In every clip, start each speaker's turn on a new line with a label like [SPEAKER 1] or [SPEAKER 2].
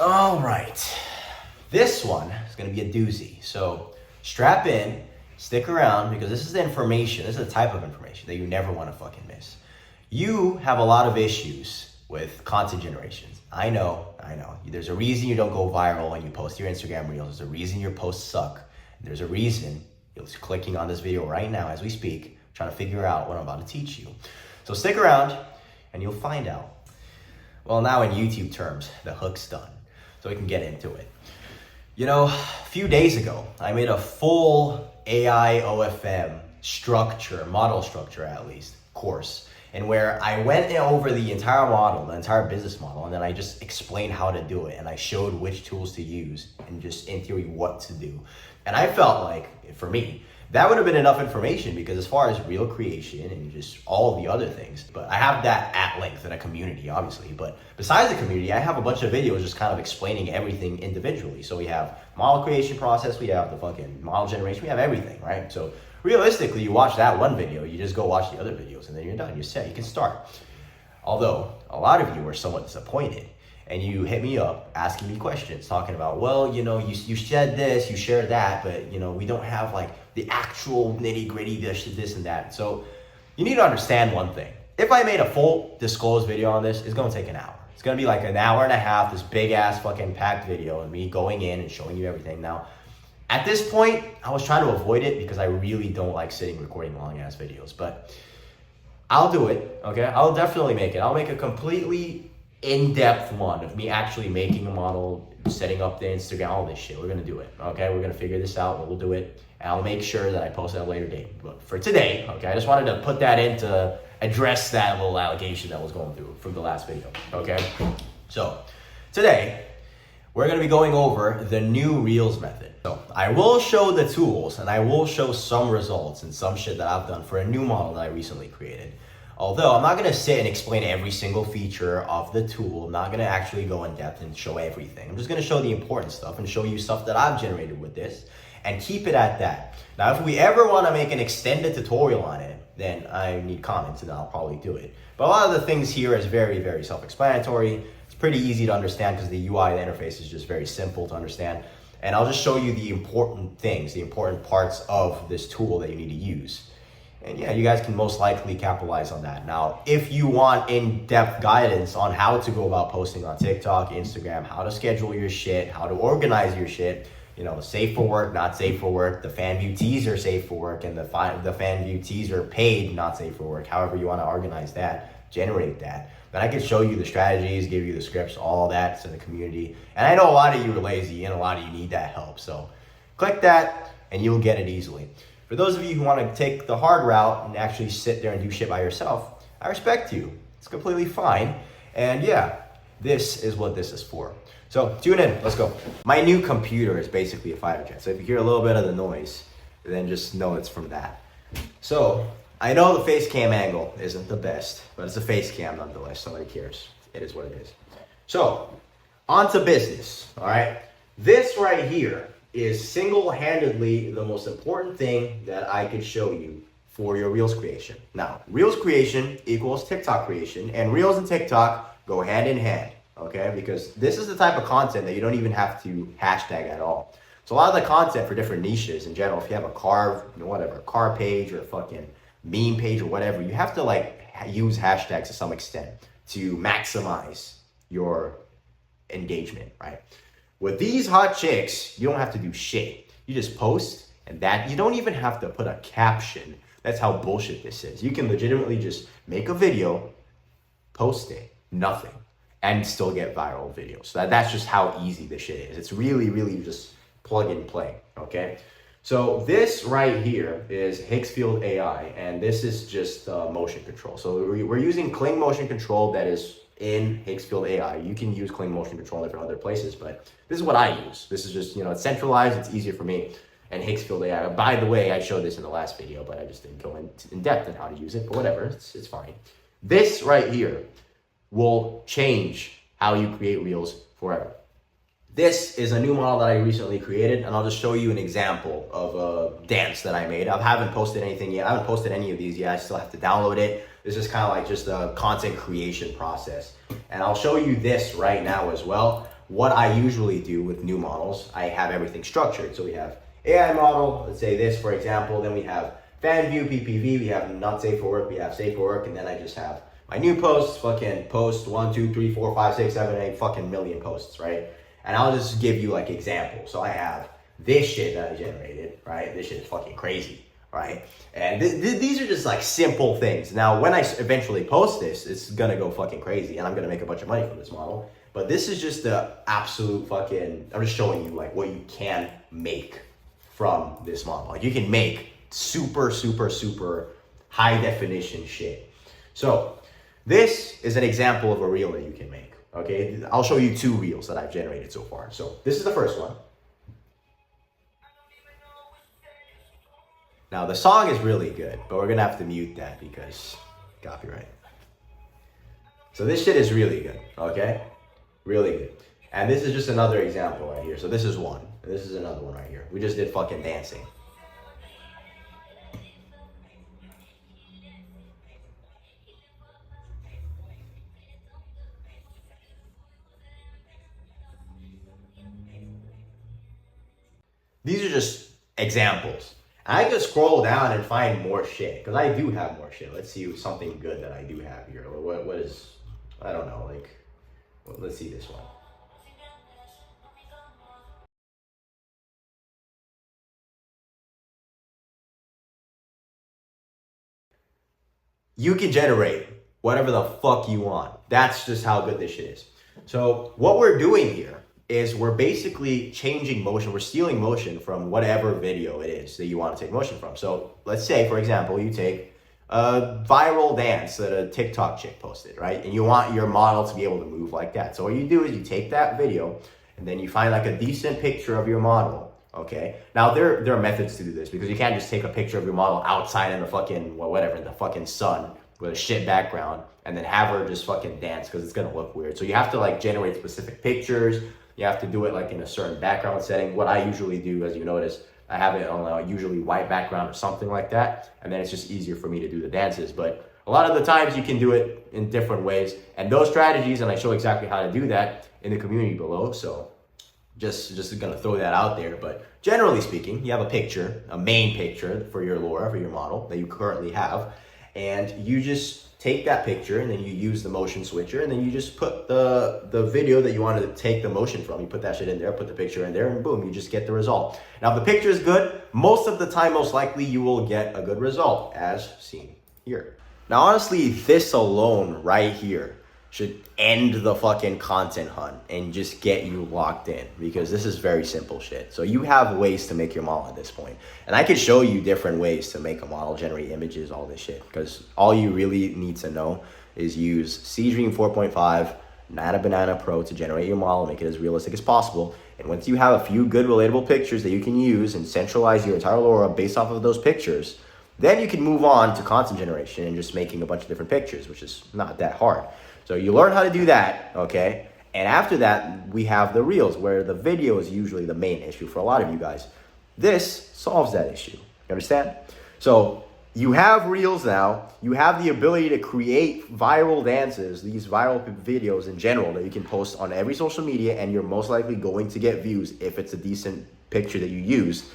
[SPEAKER 1] All right, this one is gonna be a doozy. So strap in, stick around, because this is the information, this is the type of information that you never wanna fucking miss. You have a lot of issues with content generations. I know. There's a reason you don't go viral when you post your Instagram reels. There's a reason your posts suck. There's a reason you're clicking on this video right now as we speak, trying to figure out what I'm about to teach you. So stick around and you'll find out. Well, now in YouTube terms, the hook's done. So we can get into it. You know, a few days ago, I made a full AI OFM structure, model structure at least, course. And where I went over the entire model, the entire business model, and then I just explained how to do it. And I showed which tools to use and just in theory what to do. And I felt like, for me, that would have been enough information because as far as reel creation and just all of the other things, but I have that at length in a community, obviously. But besides the community, I have a bunch of videos just kind of explaining everything individually. So we have model creation process, we have the fucking model generation, we have everything, right? So realistically, you watch that one video, you just go watch the other videos and then you're done, you're set, you can start. Although a lot of you were somewhat disappointed and you hit me up asking me questions talking about, well, you know, you shared this, you shared that, but you know, we don't have like the actual nitty gritty this and that. So you need to understand one thing. If I made a full disclosed video on this, it's gonna take an hour. It's gonna be like an hour and a half, this big ass fucking packed video of me going in and showing you everything. Now, at this point, I was trying to avoid it because I really don't like sitting recording long ass videos, but I'll do it, okay? I'll definitely make it. I'll make a completely in-depth one of me actually making a model, setting up the Instagram, all this shit. We're gonna do it, okay? We're gonna figure this out, but we'll do it. And I'll make sure that I post at a later date. But for today, okay, I just wanted to put that in to address that little allegation that was going through from the last video, okay? So today, we're gonna be going over the new Reels method. So I will show the tools and I will show some results and some shit that I've done for a new model that I recently created. Although I'm not gonna sit and explain every single feature of the tool. I'm not gonna actually go in depth and show everything. I'm just gonna show the important stuff and show you stuff that I've generated with this and keep it at that. Now, if we ever wanna make an extended tutorial on it, then I need comments and I'll probably do it. But a lot of the things here is very, very self-explanatory. It's pretty easy to understand because the UI, the interface is just very simple to understand. And I'll just show you the important things, the important parts of this tool that you need to use. And yeah, you guys can most likely capitalize on that. Now, if you want in-depth guidance on how to go about posting on TikTok, Instagram, how to schedule your shit, how to organize your shit, you know, safe for work, not safe for work, the fan view teaser safe for work, and the fan view teaser paid, not safe for work, however you want to organize that, generate that. Then I can show you the strategies, give you the scripts, all that's in the community. And I know a lot of you are lazy and a lot of you need that help. So click that and you'll get it easily. For those of you who want to take the hard route and actually sit there and do shit by yourself, I respect you. It's completely fine. And yeah, this is what this is for. So tune in, let's go. My new computer is basically a fighter jet. So if you hear a little bit of the noise, then just know it's from that. So I know the face cam angle isn't the best, but it's a face cam nonetheless. Nobody cares. It is what it is. So on to business, all right? This right here is single-handedly the most important thing that I could show you for your Reels creation. Now, Reels creation equals TikTok creation, and Reels and TikTok go hand in hand, okay? Because this is the type of content that you don't even have to hashtag at all. So a lot of the content for different niches in general, if you have a car, whatever, car page or a fucking meme page or whatever, you have to like use hashtags to some extent to maximize your engagement, right? With these hot chicks, you don't have to do shit. You just post and that, you don't even have to put a caption. That's how bullshit this is. You can legitimately just make a video, post it, nothing, and still get viral videos. So that's just how easy this shit is. It's really, really just plug and play, okay? So this right here is Higgsfield AI, and this is just motion control. So we're using Kling motion control that is in Higgsfield AI. You can use Kling motion control in different other places, but this is what I use. This is just, you know, it's centralized, it's easier for me. And Higgsfield AI, by the way, I showed this in the last video, but I just didn't go in depth on how to use it, but whatever, it's fine. This right here will change how you create Reels forever. This is a new model that I recently created, and I'll just show you an example of a dance that I made. I haven't posted anything yet. I haven't posted any of these yet. I still have to download it. This is kind of like just a content creation process. And I'll show you this right now as well, what I usually do with new models, I have everything structured. So we have AI model, let's say this for example, then we have fan view, PPV, we have not safe for work, we have safe for work, and then I just have my new posts, fucking post 1, 2, 3, 4, 5, 6, 7, 8 fucking million posts, right? And I'll just give you like examples. So I have this shit that I generated, right? This shit is fucking crazy, right? And these are just like simple things. Now, when I eventually post this, it's gonna go fucking crazy and I'm gonna make a bunch of money from this model. But this is just the absolute fucking, I'm just showing you like what you can make from this model. Like you can make super, super, super high definition shit. So this is an example of a reel that you can make, okay? I'll show you 2 reels that I've generated so far. So this is the first one. Now the song is really good, but we're gonna have to mute that because copyright. So this shit is really good, okay? Really good. And this is just another example right here. So this is one, and this is another one right here. We just did fucking dancing. These are just examples. And I can scroll down and find more shit, because I do have more shit. Let's see something good that I do have here. What is, I don't know, like, let's see this one. You can generate whatever the fuck you want. That's just how good this shit is. So what we're doing here is we're basically changing motion. We're stealing motion from whatever video it is that you want to take motion from. So let's say, for example, you take a viral dance that a TikTok chick posted, right? And you want your model to be able to move like that. So what you do is you take that video and then you find like a decent picture of your model, okay? Now there are methods to do this because you can't just take a picture of your model outside in the fucking, well, whatever, in the fucking sun with a shit background and then have her just fucking dance because it's gonna look weird. So you have to like generate specific pictures. You have to do it like in a certain background setting. What I usually do, as you notice, I have it on a usually white background or something like that. And then it's just easier for me to do the dances. But a lot of the times you can do it in different ways. And those strategies, and I show exactly how to do that in the community below. So just gonna throw that out there. But generally speaking, you have a picture, a main picture for your Laura, for your model that you currently have. And you just take that picture and then you use the motion switcher and then you just put the video that you wanted to take the motion from. You put that shit in there, put the picture in there, and boom, you just get the result. Now, if the picture is good, most of the time, most likely you will get a good result as seen here. Now, honestly, this alone right here should end the fucking content hunt and just get you locked in because this is very simple shit. So you have ways to make your model at this point. And I could show you different ways to make a model, generate images, all this shit, because all you really need to know is use Seedream 4.5, Nana Banana Pro to generate your model, make it as realistic as possible. And once you have a few good relatable pictures that you can use and centralize your entire Laura based off of those pictures, then you can move on to content generation and just making a bunch of different pictures, which is not that hard. So you learn how to do that, okay? And after that, we have the reels where the video is usually the main issue for a lot of you guys. This solves that issue, you understand? So you have reels now, you have the ability to create viral dances, these viral videos in general that you can post on every social media and you're most likely going to get views if it's a decent picture that you use.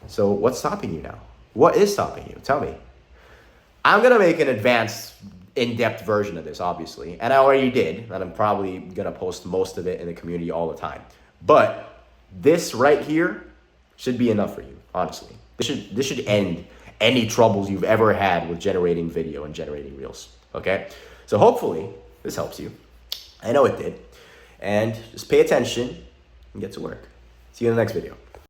[SPEAKER 1] So what's stopping you now? What is stopping you? Tell me. I'm gonna make an advanced in-depth version of this, obviously, and I already did, and I'm probably gonna post most of it in the community all the time. But this right here should be enough for you, honestly. This should end any troubles you've ever had with generating video and generating reels, okay? So hopefully this helps you. I know it did. And just pay attention and get to work. See you in the next video.